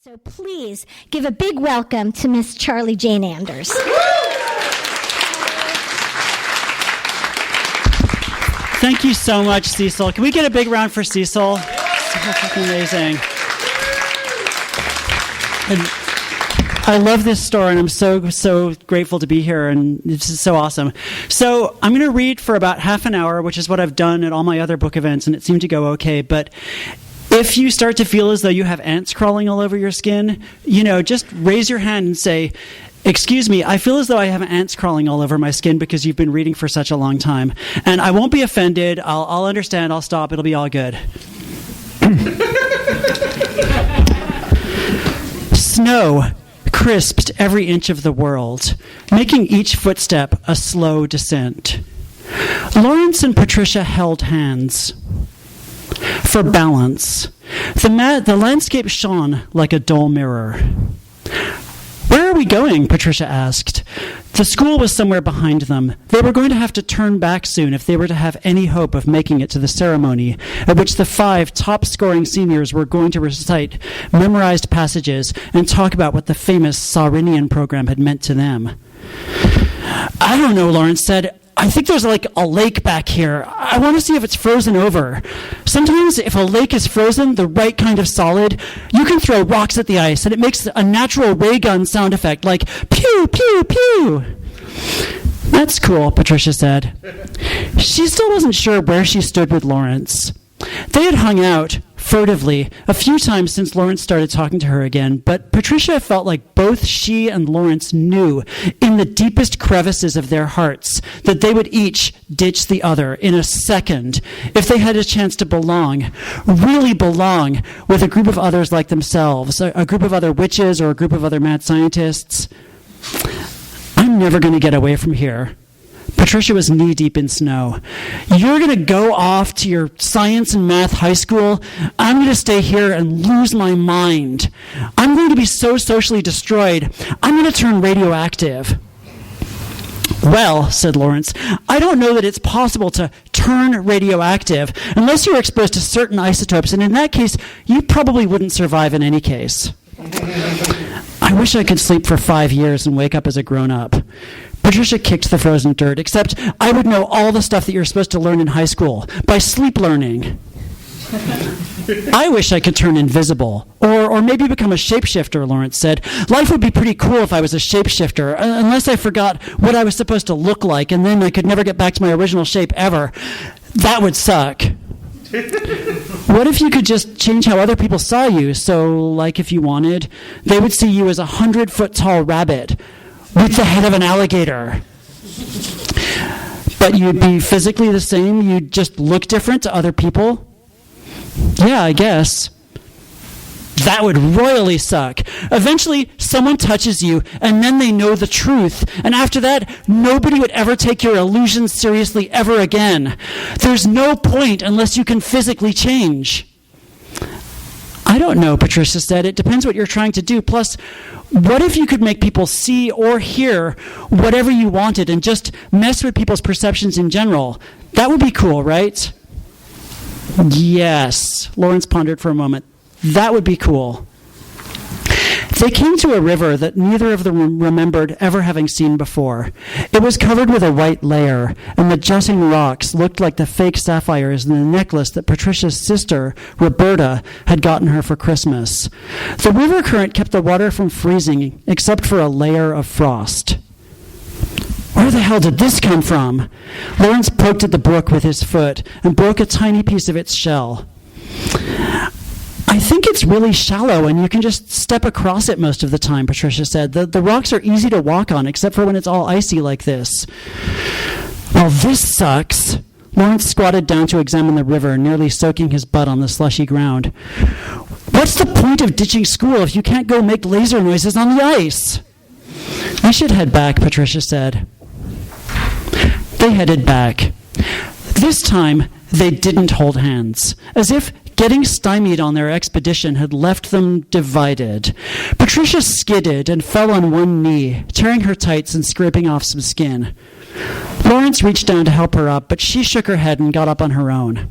So please give a big welcome to Miss Charlie Jane Anders. Thank you so much, Cecil. Can we get a big round for Cecil? So fucking amazing. And I love this story, and I'm so grateful to be here, and this is so awesome. So I'm going to read for about half an hour, which is what I've done at all my other book events, and it seemed to go okay, but if you start to feel as though you have ants crawling all over your skin, just raise your hand and say, "Excuse me, I feel as though I have ants crawling all over my skin because you've been reading for such a long time." And I won't be offended. I'll understand. I'll stop. It'll be all good. Snow crisped every inch of the world, making each footstep a slow descent. Laurence and Patricia held hands. For balance, the landscape shone like a dull mirror. "Where are we going?" Patricia asked. The school was somewhere behind them. They were going to have to turn back soon if they were to have any hope of making it to the ceremony, at which the 5 top-scoring seniors were going to recite memorized passages and talk about what the famous Saurinian program had meant to them. "I don't know," Laurence said. "I think there's like a lake back here. I want to see if it's frozen over. Sometimes if a lake is frozen, the right kind of solid, you can throw rocks at the ice and it makes a natural ray gun sound effect like pew, pew, pew." "That's cool," Patricia said. She still wasn't sure where she stood with Laurence. They had hung out, furtively, a few times since Laurence started talking to her again, but Patricia felt like both she and Laurence knew, in the deepest crevices of their hearts, that they would each ditch the other in a second if they had a chance to belong, really belong, with a group of others like themselves, a group of other witches or a group of other mad scientists. "I'm never going to get away from here." Patricia was knee-deep in snow. "You're going to go off to your science and math high school. I'm going to stay here and lose my mind. I'm going to be so socially destroyed, I'm going to turn radioactive." "Well," said Laurence, "I don't know that it's possible to turn radioactive unless you're exposed to certain isotopes, and in that case, you probably wouldn't survive in any case." "I wish I could sleep for 5 years and wake up as a grown-up." Patricia kicked the frozen dirt, "except I would know all the stuff that you're supposed to learn in high school by sleep learning." "I wish I could turn invisible, or maybe become a shapeshifter," Laurence said. "Life would be pretty cool if I was a shapeshifter, unless I forgot what I was supposed to look like, and then I could never get back to my original shape ever. That would suck." "What if you could just change how other people saw you? So, like if you wanted, they would see you as a 100-foot-tall rabbit with the head of an alligator. But you'd be physically the same, you'd just look different to other people?" "Yeah, I guess." "That would royally suck. Eventually, someone touches you, and then they know the truth. And after that, nobody would ever take your illusions seriously ever again. There's no point unless you can physically change." "I don't know," Patricia said. "It depends what you're trying to do. Plus, what if you could make people see or hear whatever you wanted and just mess with people's perceptions in general? That would be cool, right?" "Yes," Laurence pondered for a moment. "That would be cool." They came to a river that neither of them remembered ever having seen before. It was covered with a white layer, and the jutting rocks looked like the fake sapphires in the necklace that Patricia's sister, Roberta, had gotten her for Christmas. The river current kept the water from freezing, except for a layer of frost. "Where the hell did this come from?" Laurence poked at the brook with his foot and broke a tiny piece of its shell. "I think it's really shallow and you can just step across it most of the time," Patricia said. The rocks are easy to walk on, except for when it's all icy like this." "Well, this sucks." Laurence squatted down to examine the river, nearly soaking his butt on the slushy ground. "What's the point of ditching school if you can't go make laser noises on the ice?" "We should head back," Patricia said. They headed back. This time, they didn't hold hands, as if getting stymied on their expedition had left them divided. Patricia skidded and fell on one knee, tearing her tights and scraping off some skin. Laurence reached down to help her up, but she shook her head and got up on her own.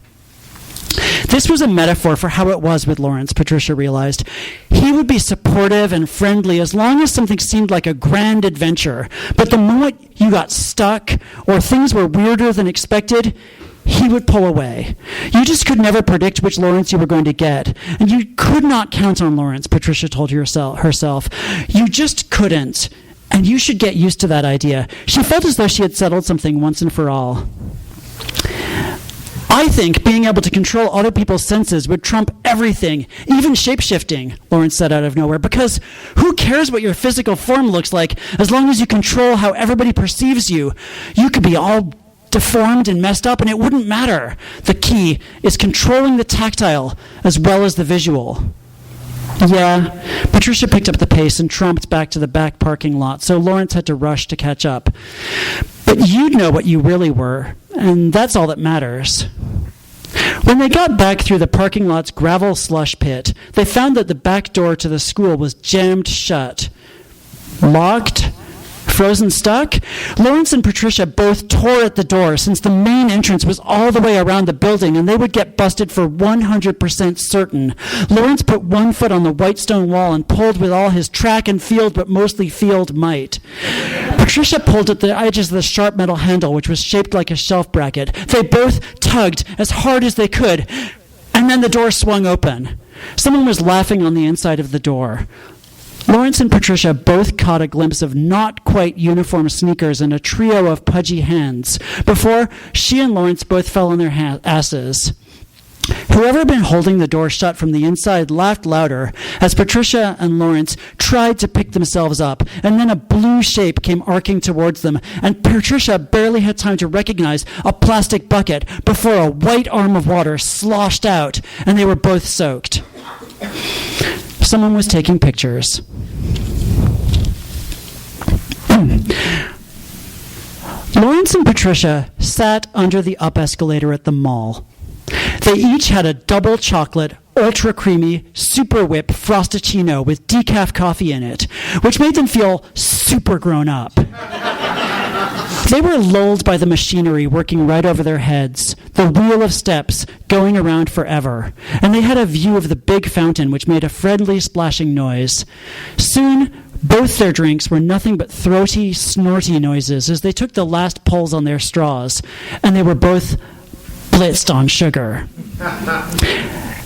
This was a metaphor for how it was with Laurence, Patricia realized. He would be supportive and friendly as long as something seemed like a grand adventure. But the moment you got stuck or things were weirder than expected, he would pull away. You just could never predict which Laurence you were going to get. And you could not count on Laurence, Patricia told herself. You just couldn't. And you should get used to that idea. She felt as though she had settled something once and for all. I think being able to control other people's senses would trump everything, even shape-shifting, Laurence said out of nowhere, because who cares what your physical form looks like as long as you control how everybody perceives you? You could be all deformed and messed up, and it wouldn't matter. The key is controlling the tactile as well as the visual. Yeah, Patricia picked up the pace and tromped back to the back parking lot, so Laurence had to rush to catch up. But you'd know what you really were, and that's all that matters. When they got back through the parking lot's gravel slush pit, they found that the back door to the school was jammed shut. Locked? Frozen stuck? Laurence and Patricia both tore at the door since the main entrance was all the way around the building and they would get busted for 100% certain. Laurence put one foot on the white stone wall and pulled with all his track and field, but mostly field might. Patricia pulled at the edges of the sharp metal handle, which was shaped like a shelf bracket. They both tugged as hard as they could, and then the door swung open. Someone was laughing on the inside of the door. Laurence and Patricia both caught a glimpse of not quite uniform sneakers and a trio of pudgy hands before she and Laurence both fell on their asses. Whoever had been holding the door shut from the inside laughed louder as Patricia and Laurence tried to pick themselves up, and then a blue shape came arcing towards them, and Patricia barely had time to recognize a plastic bucket before a white arm of water sloshed out, and they were both soaked. Someone was taking pictures. Laurence and Patricia sat under the up escalator at the mall. They each had a double chocolate, ultra creamy, super whip frosticino with decaf coffee in it, which made them feel super grown up. They were lulled by the machinery working right over their heads, the wheel of steps going around forever, and they had a view of the big fountain which made a friendly splashing noise. Soon, both their drinks were nothing but throaty, snorty noises as they took the last pulls on their straws, and they were both blitzed on sugar.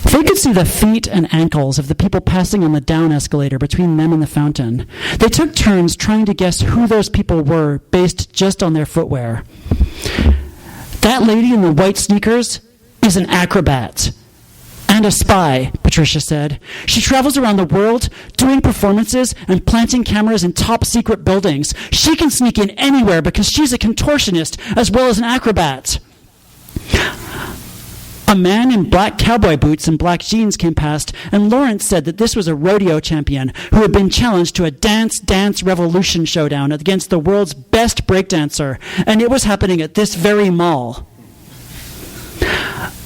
They could see the feet and ankles of the people passing on the down escalator between them and the fountain. They took turns trying to guess who those people were based just on their footwear. That lady in the white sneakers is an acrobat and a spy, Patricia said. She travels around the world doing performances and planting cameras in top secret buildings. She can sneak in anywhere because she's a contortionist as well as an acrobat. A man in black cowboy boots and black jeans came past, and Laurence said that this was a rodeo champion who had been challenged to a dance revolution showdown against the world's best breakdancer, and it was happening at this very mall.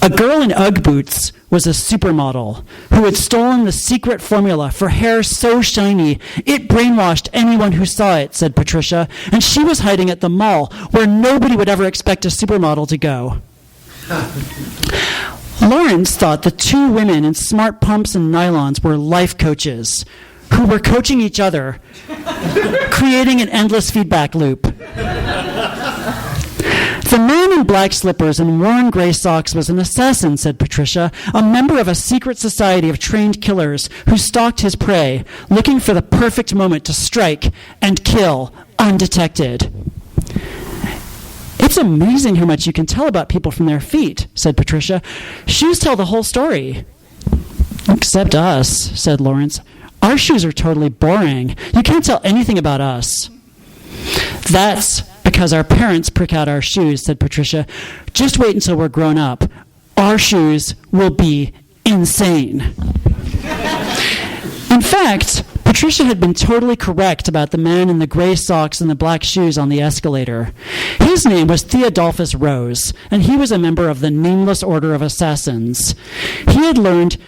A girl in Ugg boots was a supermodel who had stolen the secret formula for hair so shiny it brainwashed anyone who saw it, said Patricia, and she was hiding at the mall where nobody would ever expect a supermodel to go. Laurence thought the two women in smart pumps and nylons were life coaches who were coaching each other, creating an endless feedback loop. The man in black slippers and worn gray socks was an assassin, said Patricia, a member of a secret society of trained killers who stalked his prey, looking for the perfect moment to strike and kill undetected. It's amazing how much you can tell about people from their feet, said Patricia. Shoes tell the whole story. Except us, said Laurence. Our shoes are totally boring. You can't tell anything about us. That's because our parents prick out our shoes, said Patricia. Just wait until we're grown up. Our shoes will be insane. In fact, Patricia had been totally correct about the man in the gray socks and the black shoes on the escalator. His name was Theodolphus Rose, and he was a member of the Nameless Order of Assassins. He had learned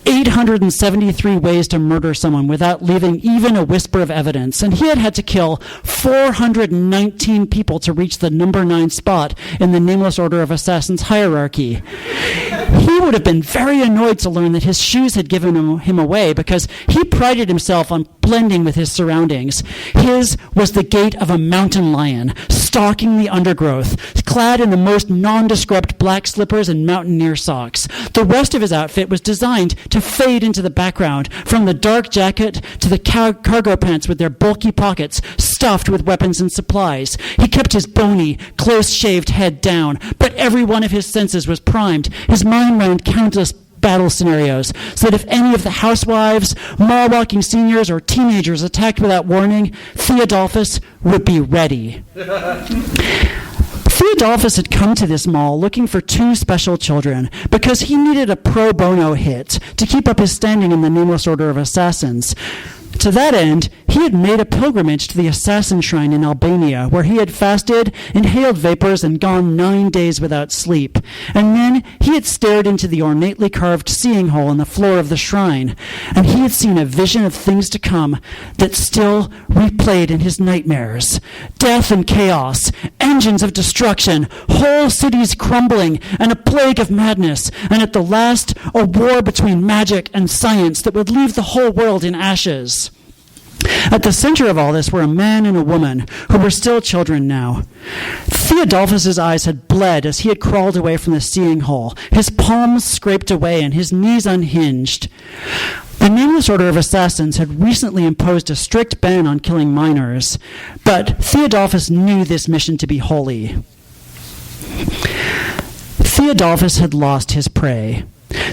873 ways to murder someone without leaving even a whisper of evidence, and he had had to kill 419 people to reach the number 9 spot in the Nameless Order of Assassins hierarchy. He He would have been very annoyed to learn that his shoes had given him away, because he prided himself on blending with his surroundings. His was the gait of a mountain lion, stalking the undergrowth, clad in the most nondescript black slippers and mountaineer socks. The rest of his outfit was designed to fade into the background, from the dark jacket to the cargo pants with their bulky pockets stuffed with weapons and supplies. He kept his bony, close-shaved head down, but every one of his senses was primed. His mind ran countless battle scenarios, so that if any of the housewives, mall-walking seniors, or teenagers attacked without warning, Theodolphus would be ready. Theodolphus had come to this mall looking for two special children because he needed a pro bono hit to keep up his standing in the Nameless Order of Assassins. To that end, he had made a pilgrimage to the assassin shrine in Albania, where he had fasted, inhaled vapors, and gone 9 days without sleep. And then he had stared into the ornately carved seeing hole in the floor of the shrine, and he had seen a vision of things to come that still replayed in his nightmares. Death and chaos, engines of destruction, whole cities crumbling, and a plague of madness, and at the last, a war between magic and science that would leave the whole world in ashes. At the center of all this were a man and a woman, who were still children now. Theodolphus's eyes had bled as he had crawled away from the seeing hole, his palms scraped away and his knees unhinged. The Nameless Order of Assassins had recently imposed a strict ban on killing minors, but Theodolphus knew this mission to be holy. Theodolphus had lost his prey.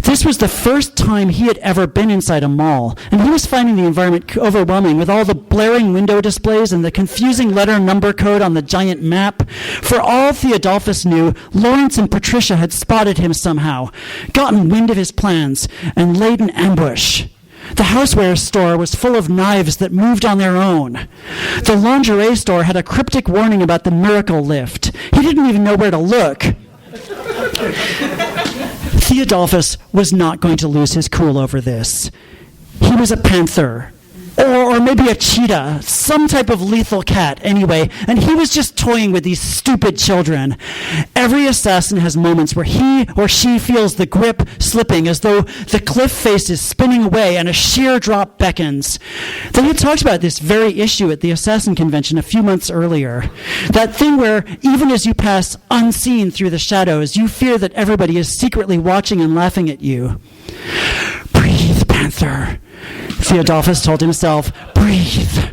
This was the first time he had ever been inside a mall, and he was finding the environment overwhelming with all the blaring window displays and the confusing letter number code on the giant map. For all Theodolphus knew, Laurence and Patricia had spotted him somehow, gotten wind of his plans, and laid an ambush. The houseware store was full of knives that moved on their own. The lingerie store had a cryptic warning about the miracle lift. He didn't even know where to look. Theodolphus was not going to lose his cool over this. He was a panther, or maybe a cheetah, some type of lethal cat anyway, and he was just toying with these stupid children. Every assassin has moments where he or she feels the grip slipping, as though the cliff face is spinning away and a sheer drop beckons. They had talked about this very issue at the assassin convention a few months earlier. That thing where, even as you pass unseen through the shadows, you fear that everybody is secretly watching and laughing at you. Breathe, panther, Theodolphus told himself. Breathe.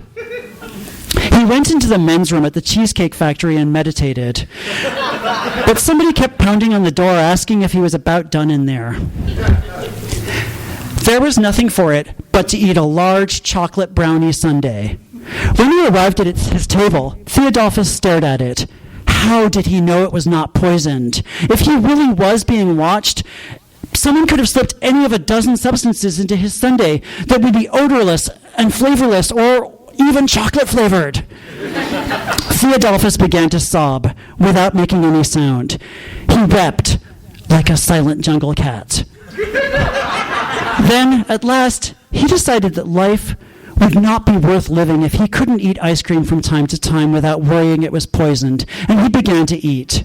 He went into the men's room at the Cheesecake Factory and meditated. But somebody kept pounding on the door, asking if he was about done in there. There was nothing for it but to eat a large chocolate brownie sundae. When he arrived at his table, Theodolphus stared at it. How did he know it was not poisoned? If he really was being watched, someone could have slipped any of a dozen substances into his sundae that would be odorless and flavorless, or even chocolate-flavored. Theodolphus began to sob without making any sound. He wept like a silent jungle cat. Then, at last, he decided that life would not be worth living if he couldn't eat ice cream from time to time without worrying it was poisoned, and he began to eat.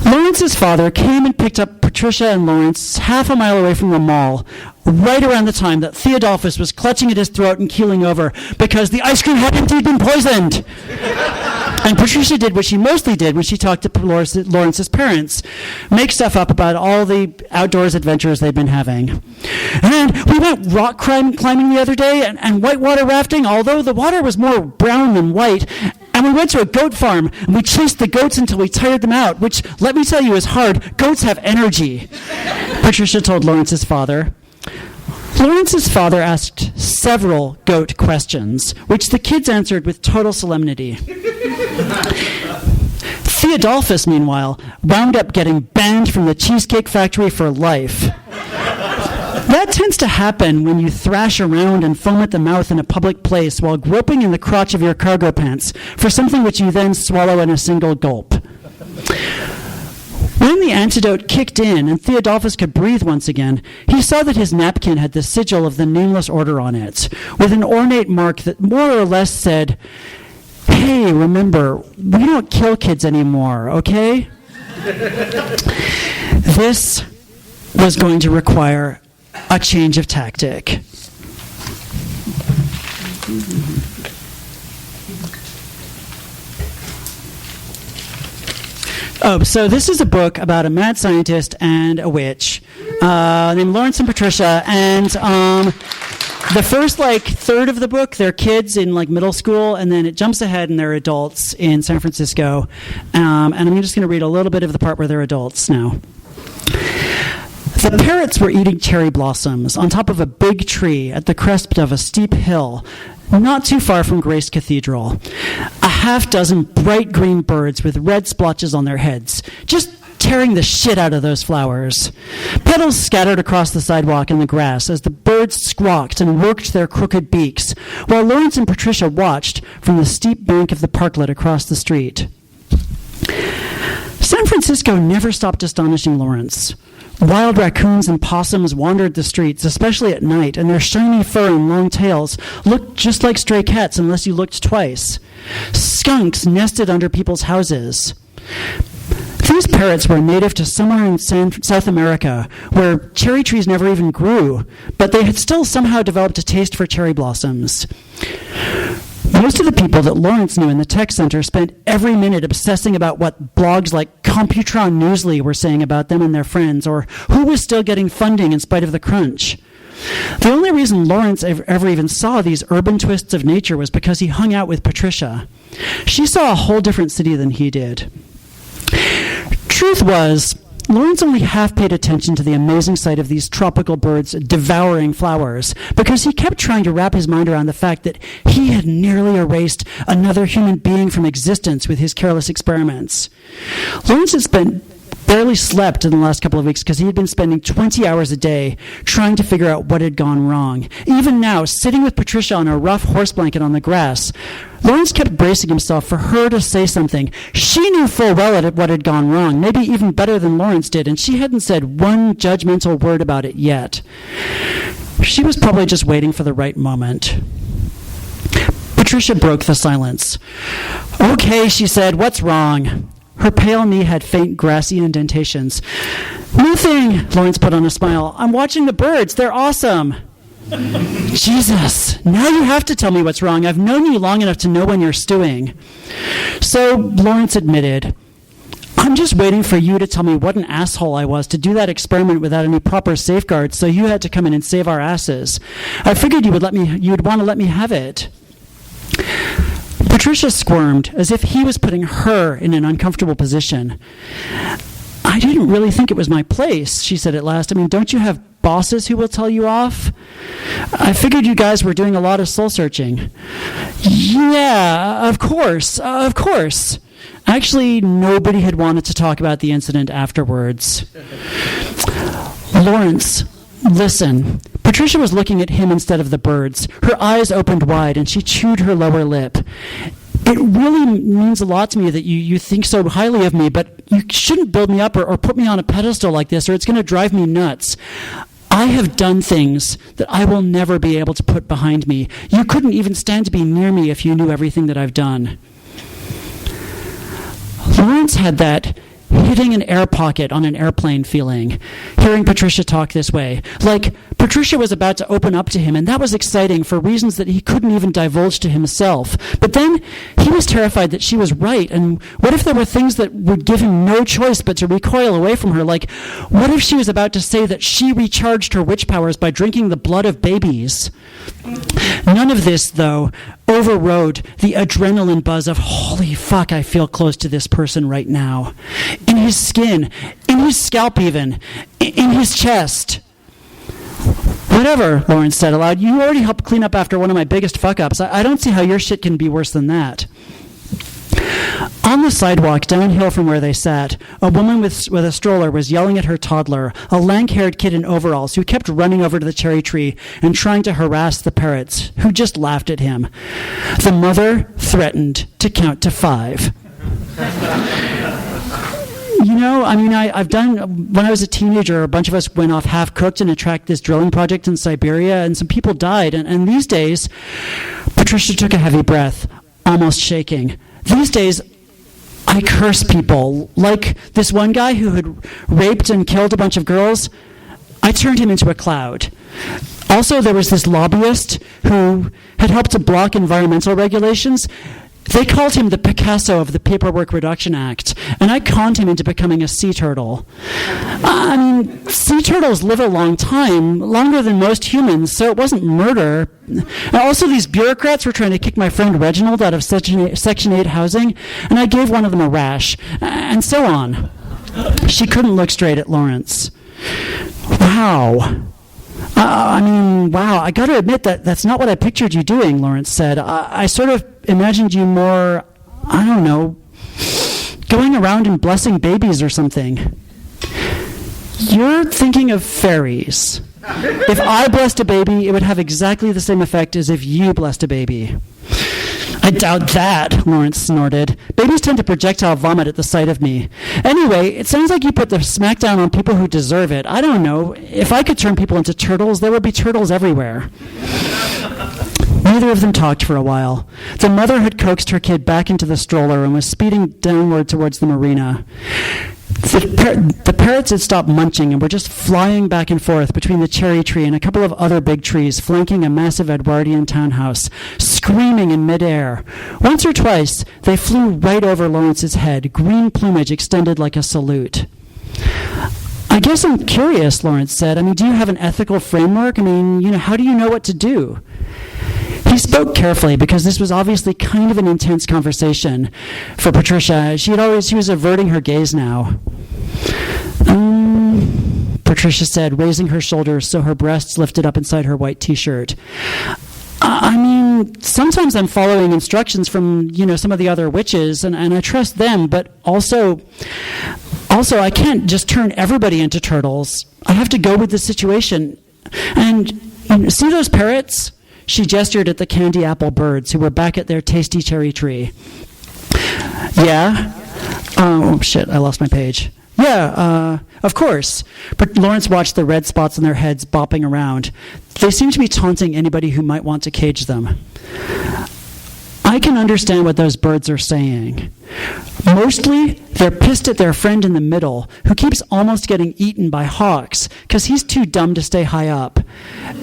Laurence's father came and picked up Patricia and Laurence half a mile away from the mall, right around the time that Theodolphus was clutching at his throat and keeling over because the ice cream had indeed been poisoned. And Patricia did what she mostly did when she talked to Laurence's parents, make stuff up about all the outdoors adventures they'd been having. And we went rock climbing the other day and whitewater rafting, although the water was more brown than white. And we went to a goat farm, and we chased the goats until we tired them out, which, let me tell you, is hard. Goats have energy, Patricia told Laurence's father. Laurence's father asked several goat questions, which the kids answered with total solemnity. Theodolphus, meanwhile, wound up getting banned from the Cheesecake Factory for life. That tends to happen when you thrash around and foam at the mouth in a public place while groping in the crotch of your cargo pants for something which you then swallow in a single gulp. When the antidote kicked in and Theodolphus could breathe once again, he saw that his napkin had the sigil of the Nameless Order on it, with an ornate mark that more or less said, "Hey, remember, we don't kill kids anymore, okay?" This was going to require a change of tactic. Oh, so this is a book about a mad scientist and a witch named Laurence and Patricia, and the first third of the book, they're kids in middle school, and then it jumps ahead and they're adults in San Francisco. And I'm just going to read a little bit of the part where they're adults now. The parrots were eating cherry blossoms on top of a big tree at the crest of a steep hill, not too far from Grace Cathedral. A half-dozen bright green birds with red splotches on their heads, just tearing the shit out of those flowers. Petals scattered across the sidewalk and the grass as the birds squawked and worked their crooked beaks, while Laurence and Patricia watched from the steep bank of the parklet across the street. San Francisco never stopped astonishing Laurence. Wild raccoons and possums wandered the streets, especially at night, and their shiny fur and long tails looked just like stray cats unless you looked twice. Skunks nested under people's houses. These parrots were native to somewhere in South America, where cherry trees never even grew, but they had still somehow developed a taste for cherry blossoms. Most of the people that Laurence knew in the tech center spent every minute obsessing about what blogs like Computron Newsly were saying about them and their friends, or who was still getting funding in spite of the crunch. The only reason Laurence ever even saw these urban twists of nature was because he hung out with Patricia. She saw a whole different city than he did. Truth was, Laurence only half paid attention to the amazing sight of these tropical birds devouring flowers because he kept trying to wrap his mind around the fact that he had nearly erased another human being from existence with his careless experiments. Laurence had barely slept in the last couple of weeks because he had been spending 20 hours a day trying to figure out what had gone wrong. Even now, sitting with Patricia on a rough horse blanket on the grass, Laurence kept bracing himself for her to say something. She knew full well what had gone wrong, maybe even better than Laurence did, and she hadn't said one judgmental word about it yet. She was probably just waiting for the right moment. Patricia broke the silence. "Okay," she said, "what's wrong?" Her pale knee had faint grassy indentations. "Nothing," Laurence put on a smile. "I'm watching the birds. They're awesome." Jesus, now you have to tell me what's wrong. I've known you long enough to know when you're stewing. So Laurence admitted, "I'm just waiting for you to tell me what an asshole I was to do that experiment without any proper safeguards, so you had to come in and save our asses. I figured you'd want to let me have it." Patricia squirmed, as if he was putting her in an uncomfortable position. "I didn't really think it was my place," she said at last. "I mean, don't you have bosses who will tell you off? I figured you guys were doing a lot of soul searching." "Yeah, of course. Actually, nobody had wanted to talk about the incident afterwards. "Laurence, listen." Patricia was looking at him instead of the birds. Her eyes opened wide, and she chewed her lower lip. "It really means a lot to me that you think so highly of me, but you shouldn't build me up or put me on a pedestal like this, or it's going to drive me nuts. I have done things that I will never be able to put behind me. You couldn't even stand to be near me if you knew everything that I've done." Laurence had that hitting an air pocket on an airplane feeling, hearing Patricia talk this way. Like Patricia was about to open up to him, and that was exciting for reasons that he couldn't even divulge to himself. But then he was terrified that she was right, and what if there were things that would give him no choice but to recoil away from her? Like, what if she was about to say that she recharged her witch powers by drinking the blood of babies? None of this, though, overrode the adrenaline buzz of, holy fuck, I feel close to this person right now. In his skin, in his scalp even, in his chest. "Whatever," Laurence said aloud. "You already helped clean up after one of my biggest fuck-ups. I don't see how your shit can be worse than that." On the sidewalk downhill from where they sat, a woman with a stroller was yelling at her toddler, a lank-haired kid in overalls who kept running over to the cherry tree and trying to harass the parrots, who just laughed at him. The mother threatened to count to 5. I've done, when I was a teenager, a bunch of us went off half-cooked and attacked this drilling project in Siberia, and some people died. And these days, Patricia took a heavy breath, almost shaking. These days, I curse people. Like this one guy who had raped and killed a bunch of girls, I turned him into a cloud. Also, there was this lobbyist who had helped to block environmental regulations. They called him the Picasso of the Paperwork Reduction Act, and I conned him into becoming a sea turtle. I mean, sea turtles live a long time, longer than most humans, so it wasn't murder. And also, these bureaucrats were trying to kick my friend Reginald out of Section 8 housing, and I gave one of them a rash, and so on. She couldn't look straight at Laurence. Wow. Wow, I got to admit that's not what I pictured you doing, Laurence said. I sort of imagined you more, I don't know, going around and blessing babies or something. You're thinking of fairies. If I blessed a baby, it would have exactly the same effect as if you blessed a baby. I doubt that, Laurence snorted. Babies tend to projectile vomit at the sight of me. Anyway, it sounds like you put the smackdown on people who deserve it. I don't know. If I could turn people into turtles, there would be turtles everywhere. Neither of them talked for a while. The mother had coaxed her kid back into the stroller and was speeding downward towards the marina. The parrots had stopped munching and were just flying back and forth between the cherry tree and a couple of other big trees flanking a massive Edwardian townhouse, screaming in midair. Once or twice, they flew right over Laurence's head, green plumage extended like a salute. I guess I'm curious, Laurence said. Do you have an ethical framework? How do you know what to do? He spoke carefully because this was obviously kind of an intense conversation for Patricia. She was averting her gaze now. Patricia said, raising her shoulders so her breasts lifted up inside her white t-shirt. Sometimes I'm following instructions from, some of the other witches, and I trust them, but also I can't just turn everybody into turtles. I have to go with the situation. And see those parrots? She gestured at the candy apple birds who were back at their tasty cherry tree. Yeah? Oh, shit, I lost my page. Yeah, of course. But Laurence watched the red spots on their heads bopping around. They seemed to be taunting anybody who might want to cage them. I can understand what those birds are saying. Mostly, they're pissed at their friend in the middle, who keeps almost getting eaten by hawks, because he's too dumb to stay high up.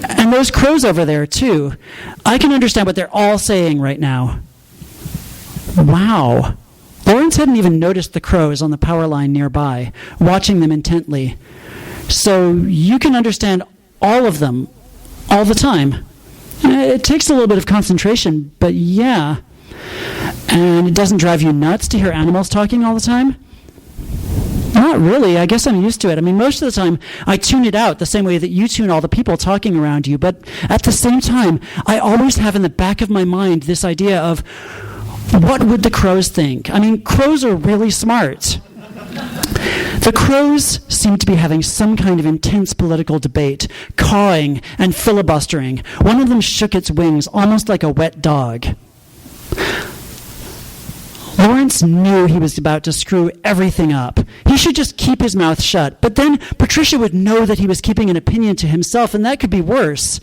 And those crows over there, too. I can understand what they're all saying right now. Wow. Laurence hadn't even noticed the crows on the power line nearby, watching them intently. So you can understand all of them, all the time. It takes a little bit of concentration, but yeah. And it doesn't drive you nuts to hear animals talking all the time? Not really. I guess I'm used to it. Most of the time, I tune it out the same way that you tune all the people talking around you. But at the same time, I always have in the back of my mind this idea of, what would the crows think? Crows are really smart. The crows seemed to be having some kind of intense political debate, cawing and filibustering. One of them shook its wings, almost like a wet dog. Laurence knew he was about to screw everything up. He should just keep his mouth shut. But then Patricia would know that he was keeping an opinion to himself, and that could be worse.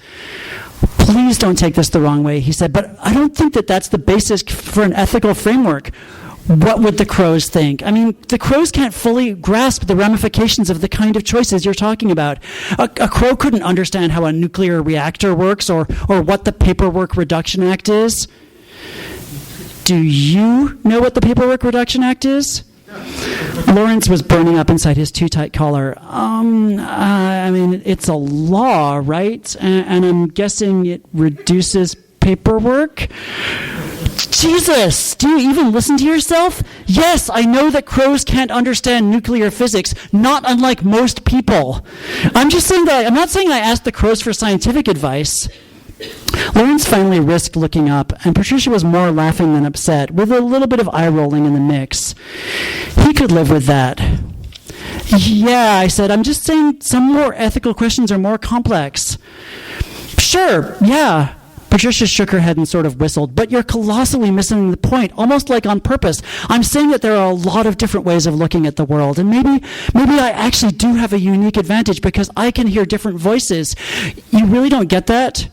Please don't take this the wrong way, he said, but I don't think that that's the basis for an ethical framework. What would the crows think? The crows can't fully grasp the ramifications of the kind of choices you're talking about. A crow couldn't understand how a nuclear reactor works or what the Paperwork Reduction Act is. Do you know what the Paperwork Reduction Act is? Laurence was burning up inside his too tight collar. It's a law, right? And I'm guessing it reduces paperwork? Jesus, do you even listen to yourself? Yes, I know that crows can't understand nuclear physics, not unlike most people. I'm not saying I asked the crows for scientific advice. Laurence finally risked looking up, and Patricia was more laughing than upset, with a little bit of eye-rolling in the mix. He could live with that. Yeah, I said, I'm just saying some more ethical questions are more complex. Sure, yeah. Patricia shook her head and sort of whistled. But you're colossally missing the point, almost like on purpose. I'm saying that there are a lot of different ways of looking at the world, and maybe I actually do have a unique advantage because I can hear different voices. You really don't get that?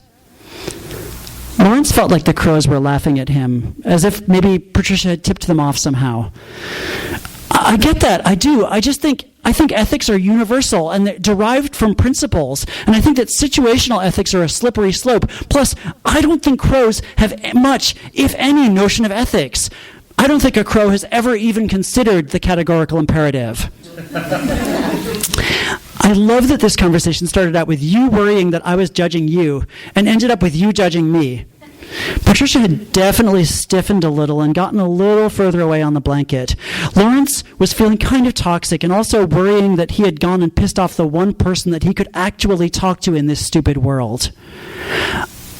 Laurence felt like the crows were laughing at him, as if maybe Patricia had tipped them off somehow. I get that, I do. I think ethics are universal and they're derived from principles. And I think that situational ethics are a slippery slope. Plus, I don't think crows have much, if any, notion of ethics. I don't think a crow has ever even considered the categorical imperative. I love that this conversation started out with you worrying that I was judging you and ended up with you judging me. Patricia had definitely stiffened a little and gotten a little further away on the blanket. Laurence was feeling kind of toxic and also worrying that he had gone and pissed off the one person that he could actually talk to in this stupid world.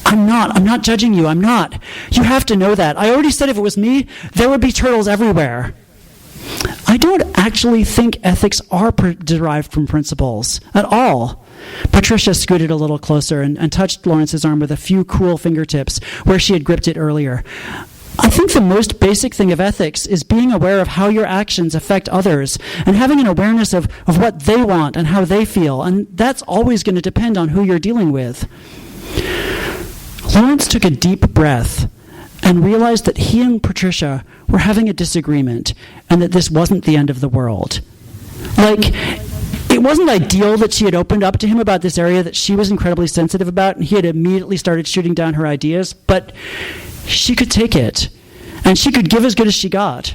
I'm not judging you, I'm not. You have to know that. I already said if it was me, there would be turtles everywhere. I don't actually think ethics are derived from principles at all. Patricia scooted a little closer and touched Laurence's arm with a few cool fingertips where she had gripped it earlier. I think the most basic thing of ethics is being aware of how your actions affect others and having an awareness of what they want and how they feel, and that's always going to depend on who you're dealing with. Laurence took a deep breath and realized that he and Patricia were having a disagreement and that this wasn't the end of the world. It wasn't ideal that she had opened up to him about this area that she was incredibly sensitive about, and he had immediately started shooting down her ideas, but she could take it, and she could give as good as she got.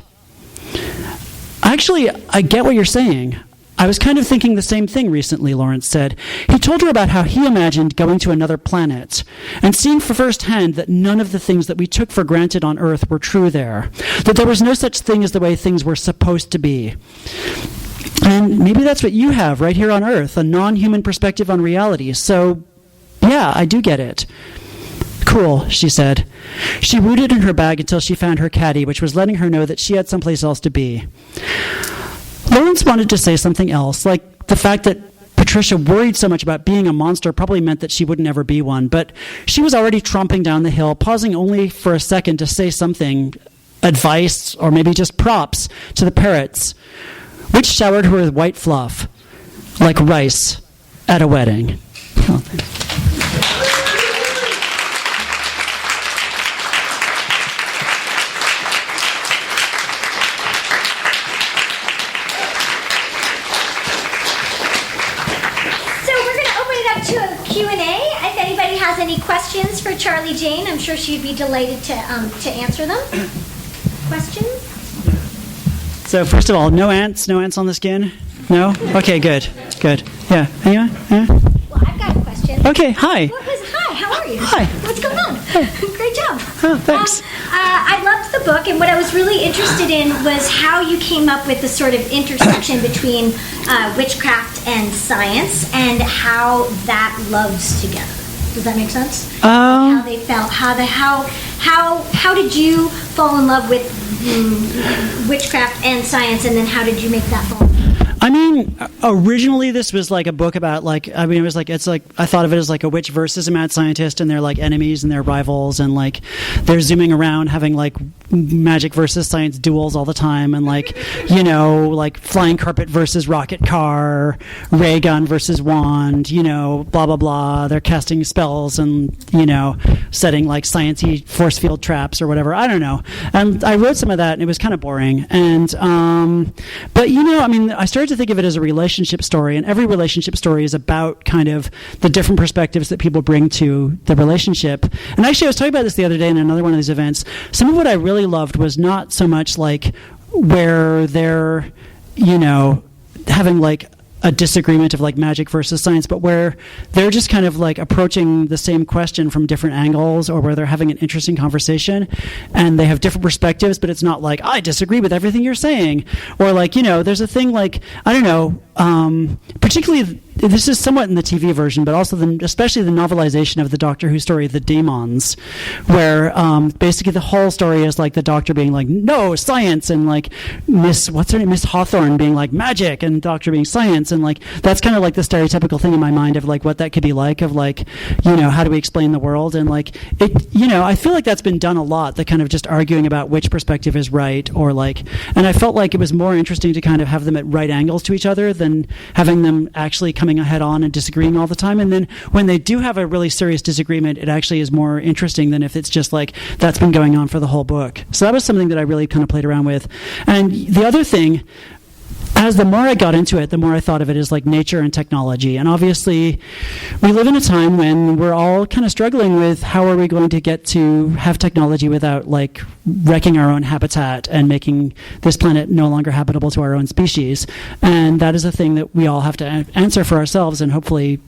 Actually, I get what you're saying. I was kind of thinking the same thing recently, Laurence said. He told her about how he imagined going to another planet and seeing for firsthand that none of the things that we took for granted on Earth were true there, that there was no such thing as the way things were supposed to be. And maybe that's what you have right here on Earth, a non-human perspective on reality. So, yeah, I do get it. Cool, she said. She rooted in her bag until she found her caddy, which was letting her know that she had someplace else to be. Laurence wanted to say something else, like the fact that Patricia worried so much about being a monster probably meant that she wouldn't ever be one, but she was already tromping down the hill, pausing only for a second to say something, advice, or maybe just props, to the parrots, which showered her with white fluff, like rice at a wedding. Oh, any questions for Charlie Jane? I'm sure she'd be delighted to answer them. Questions? So first of all, no ants on the skin? No? Okay, good. Yeah. Anyone? Well, I've got a question. Okay, hi. Hi, how are you? Hi. What's going on? Great job. Oh, thanks. I loved the book, and what I was really interested in was how you came up with the sort of intersection between witchcraft and science and how that loves together. Does that make sense? How they felt, how did you fall in love with witchcraft and science, and then how did you make that fall? I mean, originally this was like a book about I thought of it as like a witch versus a mad scientist, and they're like enemies and they're rivals, and like they're zooming around having like magic versus science duels all the time, and like, you know, like flying carpet versus rocket car, ray gun versus wand, you know, blah blah blah. They're casting spells and, you know, setting like sciencey force field traps or whatever. I don't know. And I wrote some of that, and it was kind of boring. And but you know, I mean, I started to think of it as a relationship story, and every relationship story is about kind of the different perspectives that people bring to the relationship. And actually, I was talking about this the other day in another one of these events. Some of what I really loved was not so much like where they're, you know, having like a disagreement of like magic versus science, but where they're just kind of like approaching the same question from different angles, or where they're having an interesting conversation and they have different perspectives, but it's not like, I disagree with everything you're saying, or like, you know, there's a thing like, I don't know, particularly this is somewhat in the TV version, but also especially the novelization of the Doctor Who story, The Demons, where basically the whole story is like the Doctor being like, no, science, and like Miss Hawthorne being like magic, and Doctor being science, and like that's kind of like the stereotypical thing in my mind of like what that could be like, of like, you know, how do we explain the world, and like it, you know, I feel like that's been done a lot, the kind of just arguing about which perspective is right, or like, and I felt like it was more interesting to kind of have them at right angles to each other than having them actually come coming head on and disagreeing all the time. And then when they do have a really serious disagreement, it actually is more interesting than if it's just like that's been going on for the whole book. So that was something that I really kind of played around with. And the other thing, as the more I got into it, the more I thought of it as like nature and technology. And obviously, we live in a time when we're all kind of struggling with how are we going to get to have technology without like wrecking our own habitat and making this planet no longer habitable to our own species. And that is a thing that we all have to answer for ourselves and hopefully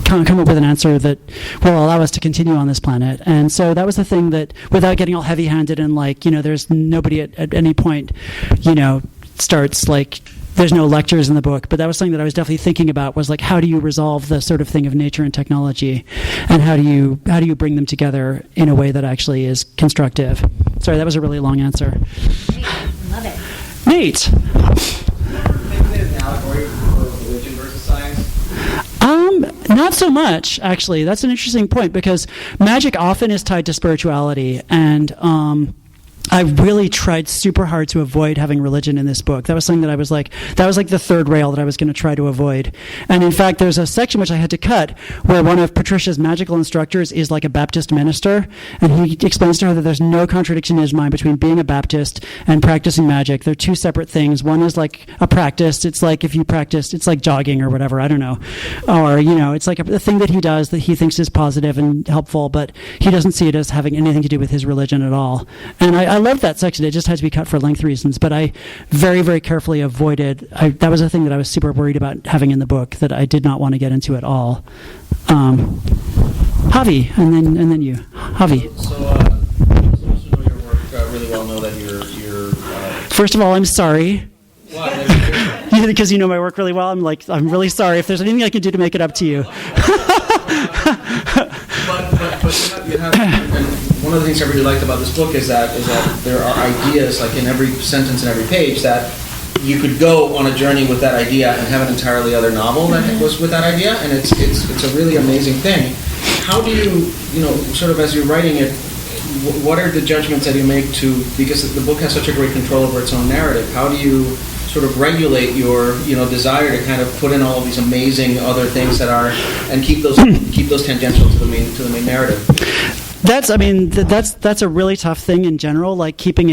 come up with an answer that will allow us to continue on this planet. And so that was the thing that, without getting all heavy-handed and like, there's nobody at any point, starts like, there's no lectures in the book, but that was something that I was definitely thinking about, was like, how do you resolve the sort of thing of nature and technology, and how do you bring them together in a way that actually is constructive? Sorry, that was a really long answer. Great. Love it. Nate. An allegory for religion versus science? Not so much, actually. That's an interesting point, because magic often is tied to spirituality, and I really tried super hard to avoid having religion in this book. That was something that I was like, that was like the third rail that I was going to try to avoid. And in fact, there's a section which I had to cut where one of Patricia's magical instructors is like a Baptist minister, and he explains to her that there's no contradiction in his mind between being a Baptist and practicing magic. They're two separate things. One is like a practice. It's like if you practice, it's like jogging or whatever, I don't know. Or, it's like a thing that he does that he thinks is positive and helpful, but he doesn't see it as having anything to do with his religion at all. And I love that section. It just had to be cut for length reasons, but I very, very carefully avoided. That was a thing that I was super worried about having in the book that I did not want to get into at all. Javi, and then you, Javi. So those who know your work really well know that you're. First of all, I'm sorry. Why? Because you know my work really well. I'm really sorry. If there's anything I can do to make it up to you. But you have, and one of the things I really liked about this book is that there are ideas, like in every sentence and every page, that you could go on a journey with that idea and have an entirely other novel that was with that idea, and it's a really amazing thing. How do you sort of as you're writing it, what are the judgments that you make because the book has such a great control over its own narrative? How do you sort of regulate your desire to kind of put in all of these amazing other things that are, and keep those tangential to the main narrative? That's a really tough thing in general, like keeping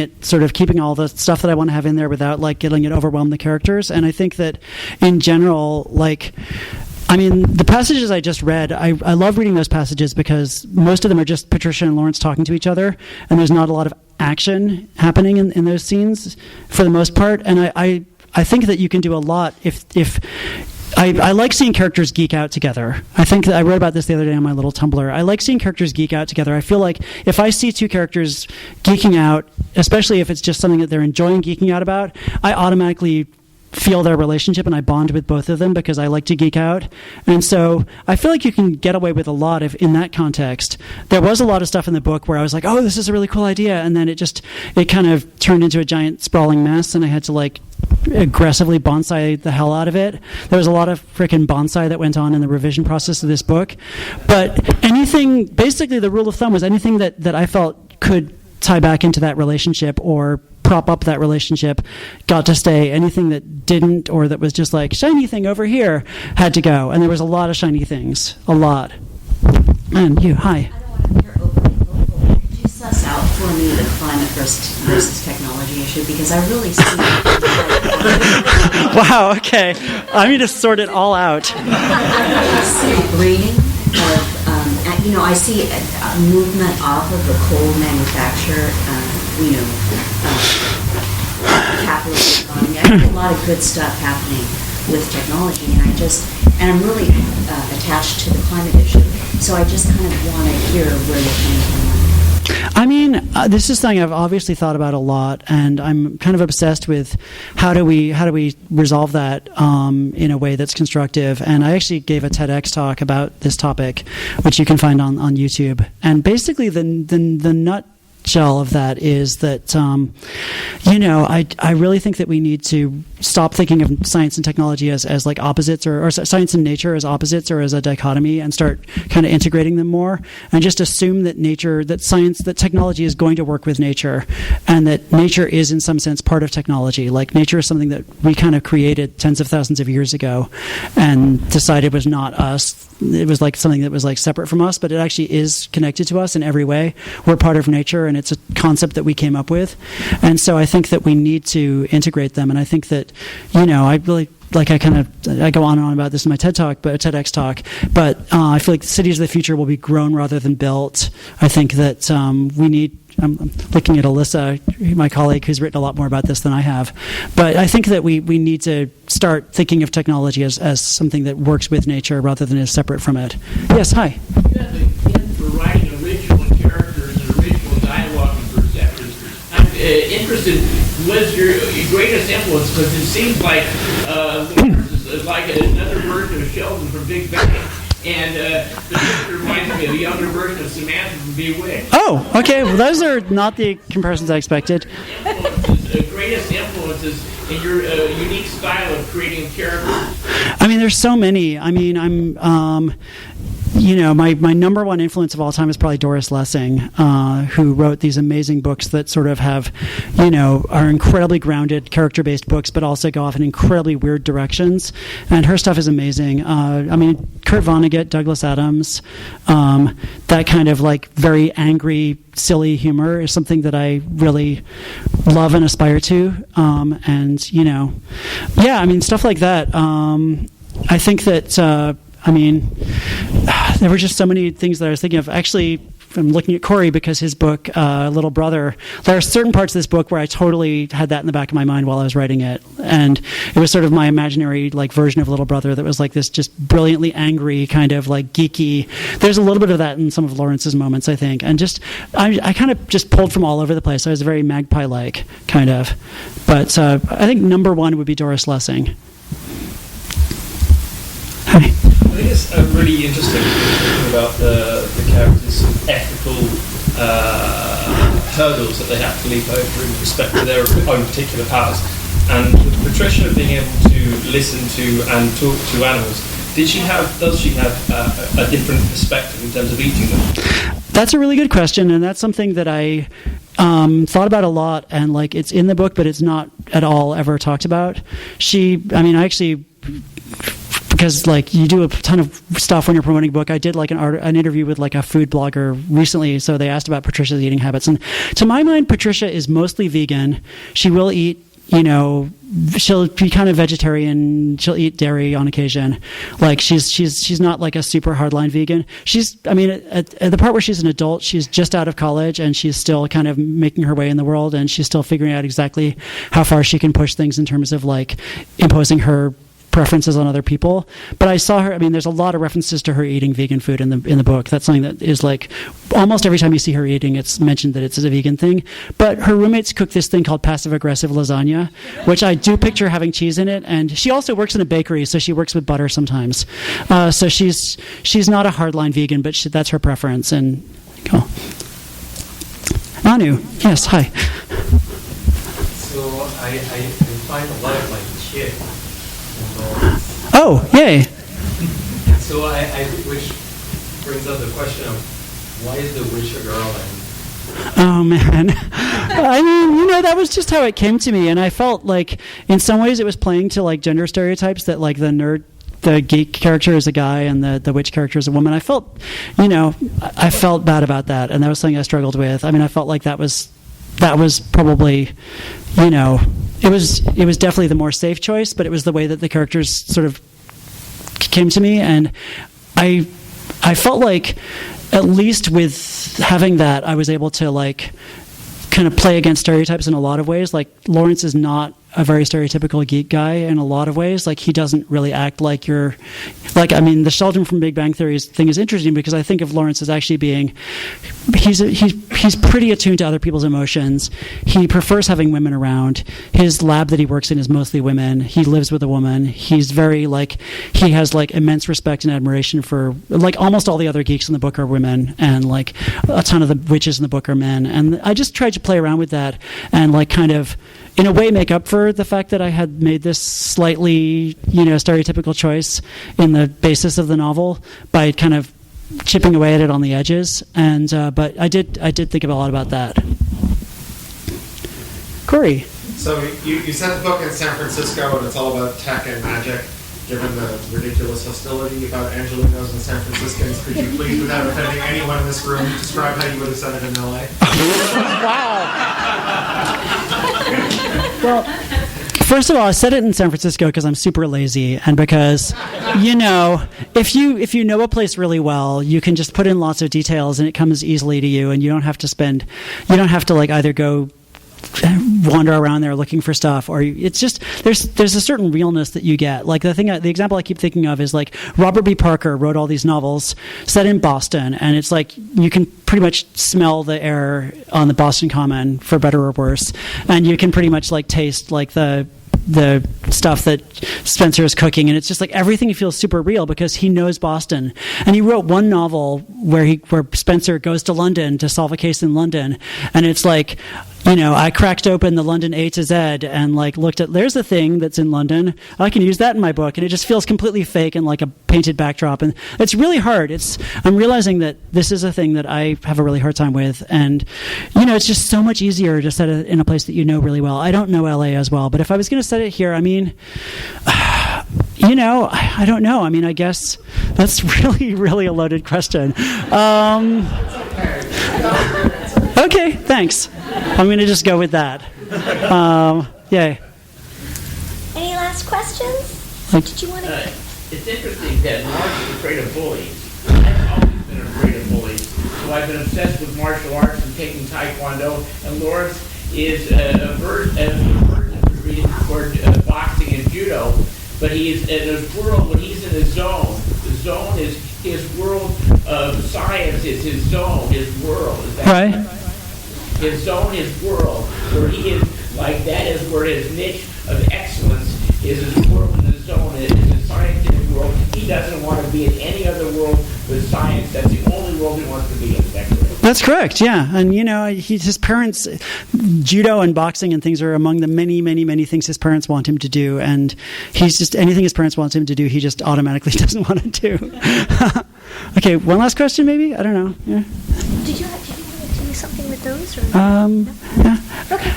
all the stuff that I want to have in there without like getting it overwhelm the characters. And I think that in general, the passages I just read, I love reading those passages because most of them are just Patricia and Laurence talking to each other, and there's not a lot of action happening in those scenes for the most part. And I think that you can do a lot if I like seeing characters geek out together. I think that I wrote about this the other day on my little Tumblr. I like seeing characters geek out together. I feel like if I see two characters geeking out, especially if it's just something that they're enjoying geeking out about, I automatically feel their relationship and I bond with both of them because I like to geek out. And so I feel like you can get away with a lot in that context. There was a lot of stuff in the book where I was like, oh, this is a really cool idea. And then it kind of turned into a giant sprawling mess, and I had to like aggressively bonsai the hell out of it. There was a lot of freaking bonsai that went on in the revision process of this book. But basically the rule of thumb was anything that I felt could tie back into that relationship or prop up that relationship got to stay. Anything that didn't, or that was just like shiny thing over here, had to go. And there was a lot of shiny things. A lot. And you, hi. I don't want to hear overly vocal. Could you suss out for me the climate versus technology issue? Because I really see Wow, okay. I need to sort it all out. I really see greening of, I see a movement off of the coal manufacture, capitalist economy. I see a lot of good stuff happening with technology, and I'm really attached to the climate issue. So I just kind of want to hear where you're coming from. This is something I've obviously thought about a lot, and I'm kind of obsessed with how do we resolve that in a way that's constructive. And I actually gave a TEDx talk about this topic, which you can find on YouTube. And basically, the nutshell of that is that I really think that we need to stop thinking of science and technology as like opposites, or science and nature as opposites or as a dichotomy, and start kind of integrating them more, and just assume that that technology is going to work with nature, and that nature is in some sense part of technology. Like nature is something that we kind of created tens of thousands of years ago and decided was not us. It was like something that was like separate from us, but it actually is connected to us in every way. We're part of nature, and it's a concept that we came up with. And so I think that we need to integrate them. And I think that, I really, I go on and on about this in my TEDx talk, but I feel like cities of the future will be grown rather than built. I think that we need, I'm looking at Alyssa, my colleague, who's written a lot more about this than I have. But I think that we need to start thinking of technology as something that works with nature rather than is separate from it. Yes, hi. You have the kid for writing original characters and original dialogue and perceptions. I'm interested, was your greatest influence, because it seems like Laurence is like another version of Sheldon from Big Bang. And the picture reminds me of a younger version of Samantha from Bewitched. Oh, okay. Well, those are not the comparisons I expected. Greatest influences in your unique style of creating characters. I mean, there's so many. I mean, my number one influence of all time is probably Doris Lessing, who wrote these amazing books that sort of have, are incredibly grounded, character-based books, but also go off in incredibly weird directions. And her stuff is amazing. Kurt Vonnegut, Douglas Adams, that kind of like very angry, silly humor is something that I really love and aspire to. Stuff like that. I think that. There were just so many things that I was thinking of. Actually, I'm looking at Corey because his book, Little Brother, there are certain parts of this book where I totally had that in the back of my mind while I was writing it. And it was sort of my imaginary version of Little Brother that was like this just brilliantly angry, kind of like geeky. There's a little bit of that in some of Lawrence's moments, I think. And I kind of just pulled from all over the place. I was very Magpie-like, kind of. But I think number one would be Doris Lessing. Hi. I think it's really interesting thinking about the characters' ethical hurdles that they have to leap over in respect to their own particular powers. And with Patricia being able to listen to and talk to animals, does she have a different perspective in terms of eating them? That's a really good question, and that's something that I thought about a lot, and it's in the book, but it's not at all ever talked about. Because you do a ton of stuff when you're promoting a book. I did an interview with a food blogger recently, so they asked about Patricia's eating habits. And to my mind, Patricia is mostly vegan. She will eat, she'll be kind of vegetarian. She'll eat dairy on occasion. She's not a super hardline vegan. At the part where she's an adult, she's just out of college and she's still kind of making her way in the world, and she's still figuring out exactly how far she can push things in terms of imposing her preferences on other people. But I saw her, there's a lot of references to her eating vegan food in the book. That's something that is almost every time you see her eating, it's mentioned that it's a vegan thing. But her roommates cook this thing called passive-aggressive lasagna, which I do picture having cheese in it. And she also works in a bakery, so she works with butter sometimes. So she's not a hardline vegan, but that's her preference. And cool. Anu, yes, hi. So I find a lot of shit. Oh, yay. So which brings up the question of why is the witch a girl? Oh, man. That was just how it came to me. And I felt in some ways it was playing to gender stereotypes that the geek character is a guy and the witch character is a woman. I felt, I felt bad about that. And that was something I struggled with. I felt like that was probably, it was definitely the more safe choice, but it was the way that the characters sort of came to me, and I felt like at least with having that, I was able to kind of play against stereotypes in a lot of ways. Laurence is not a very stereotypical geek guy in a lot of ways. He doesn't really act like you're... the Sheldon from Big Bang Theory thing is interesting because I think of Laurence as actually being... He's pretty attuned to other people's emotions. He prefers having women around. His lab that he works in is mostly women. He lives with a woman. He's very, he has, immense respect and admiration for... almost all the other geeks in the book are women, and, a ton of the witches in the book are men. And I just tried to play around with that and, kind of in a way make up for the fact that I had made this slightly, stereotypical choice in the basis of the novel by kind of chipping away at it on the edges. And but I did think a lot about that. Corey. So you set the book in San Francisco, and it's all about tech and magic. Given the ridiculous hostility about Angelinos and San Franciscans, could you please, without offending anyone in this room, describe how you would have said it in LA? Well, first of all, I said it in San Francisco because I'm super lazy, and because, if you know a place really well, you can just put in lots of details, and it comes easily to you, and you don't have to like either go wander around there looking for stuff, or it's just there's a certain realness that you get. Like the example I keep thinking of is like Robert B. Parker wrote all these novels set in Boston, and it's like you can pretty much smell the air on the Boston Common, for better or worse, and you can pretty much like taste like the stuff that Spencer is cooking, and it's just like everything feels super real because he knows Boston. And he wrote one novel where Spencer goes to London to solve a case in London, and it's like, I cracked open the London A to Z and like looked at, there's a thing that's in London, I can use that in my book, and it just feels completely fake and like a painted backdrop, and it's really hard. I'm realizing that this is a thing that I have a really hard time with, and it's just so much easier to set it in a place that you know really well. I don't know LA as well, but if I was going to set it here, I mean, I don't know. I mean, I guess that's really, really a loaded question. Okay, thanks. I'm going to just go with that. Yay. Any last questions? Did you want to? It's interesting that Mark is afraid of bullies. I've always been afraid of bullies. So I've been obsessed with martial arts and taking Taekwondo, and Laurence is reading toward boxing and judo, but he's in his world, when he's in his zone, the zone is his world of science, is his zone, his world. Is that right? His zone, his world, where he is, like, that is where his niche of excellence is, his world and his zone, is his scientific world. He doesn't want to be in any other world with science. That's the only world he wants to be in. That's correct, yeah. And, his parents, judo and boxing and things are among the many, many, many things his parents want him to do. And he's just, anything his parents want him to do, he just automatically doesn't want to do. Okay, one last question maybe? I don't know. Yeah. Did you want to do something with those? Or no? Yeah. Okay.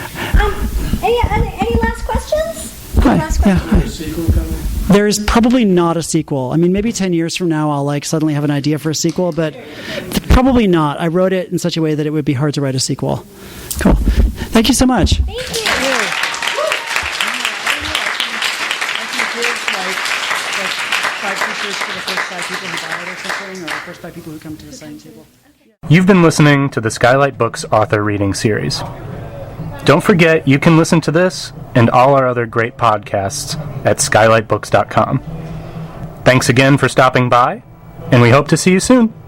Any last questions? Hi. Last question? Yeah. There is probably not a sequel. I mean, maybe 10 years from now I'll like suddenly have an idea for a sequel, but probably not. I wrote it in such a way that it would be hard to write a sequel. Cool. Thank you so much. Thank you. You've been listening to the Skylight Books author reading series. Don't forget, you can listen to this and all our other great podcasts at skylightbooks.com. Thanks again for stopping by, and we hope to see you soon.